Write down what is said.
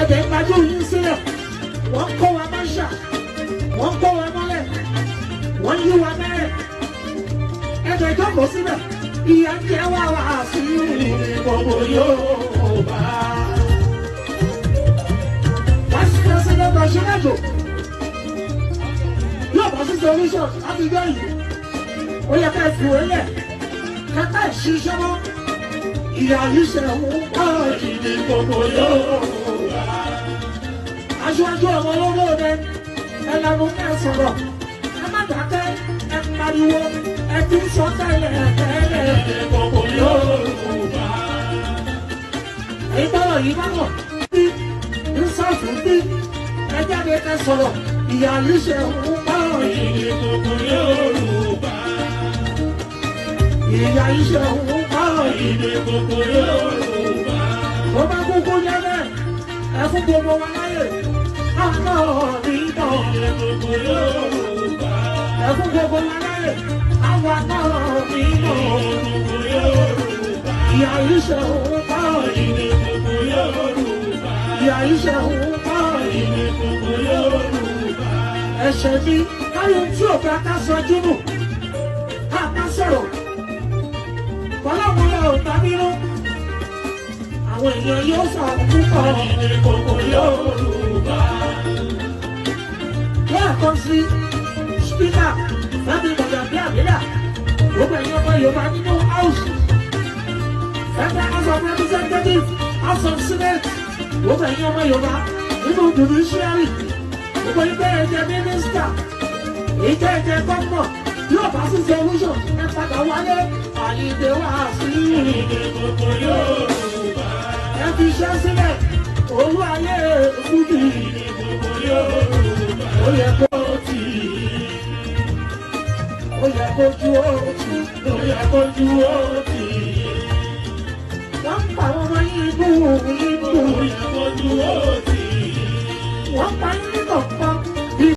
ẹ̀dẹ̀ gbajú yín sílẹ̀ wọ́n kó wa mọ́ṣà wọ́n kó wa mọ́lẹ̀ wọ́n yí wa mẹ́rẹ̀ ẹ̀dẹ̀ jókòó síbẹ̀ ìyá jẹ́ wà wá sí gbogbo Yorùbá. Vice President Ọ̀ṣínbàjò yóò bá sí solution láti gbé yìí ó yẹ ká fi wọlé kẹta ìṣiṣẹ́ mọ́ ìyá yìí ṣe ń pọ̀ ìdí gbogbo Yorùbá. Aṣáájú ọmọ olówó rẹ ẹ lẹ́nu ẹ sọ̀rọ̀ ẹ má dákẹ́ ẹ pariwo ẹ tún sọ tẹ́lẹ̀ tẹ́lẹ̀ gbogbo Yorùbá. Èyí tọ́lọ̀ yìí bá wọ̀ bí ní sọ́ọ̀tù bí ẹ jáde ẹ sọ̀rọ̀ ìyá yìí ṣe ń pọ̀ ìdí gbogbo Yorùbá. Ìyá yìí ṣe ń pọ̀ ìdí gbogbo Yorùbá. Ó bá kúkú jẹ́ bẹ́ẹ̀ ẹ fún gbogbo wa láyè. Àná nínú gbogbo Yorùbá. Ẹ fún gbogbo wa láyè. Àwa náà nínú gbogbo Yorùbá. Ìyá yìí ṣe ń pọ̀ ìdí gbogbo Yorùbá. Ìyá yìí ṣe ń pọ̀ ìdí gbogbo Yorùbá. Ẹ̀ṣẹ̀ mi káyọ̀ tí ò bá ká sọjú nù. Ká bá sọ̀rọ̀. Bọ́láwọ́lá ò tàbí rú. Àwọn èèyàn yóò sọ̀rọ̀ púpọ̀ ìdí gbogbo Yorùbá. Lẹ́ẹ̀kan sí spíkà Fẹ́mi Gbàjàbíàmílà gbogbo ẹ̀yin ọmọ Yorùbá nínú house Federal House of Representatives House of Senate gbogbo ẹ̀yin ọmọ Yorùbá nínú judiciary gbogbo ìgbẹ́ ẹ̀jẹ̀ mínísítà ìjẹ́ ẹ̀jẹ̀ gómìnà yóò bá sí solution ẹ padà wálé àyíǹde wá sí ìdí gbogbo Yorùbá. Ẹ fi iṣẹ́ sílẹ̀ olú ayé fújì ìdí gbogbo Yorùbá. Ó yẹ kó tì í. Ó yẹ kó ju òtí. Ó yẹ kó ju òtí. Wọ́n pa ọmọ yìí bú. Ó yẹ kó ju òtí. Wọ́n pa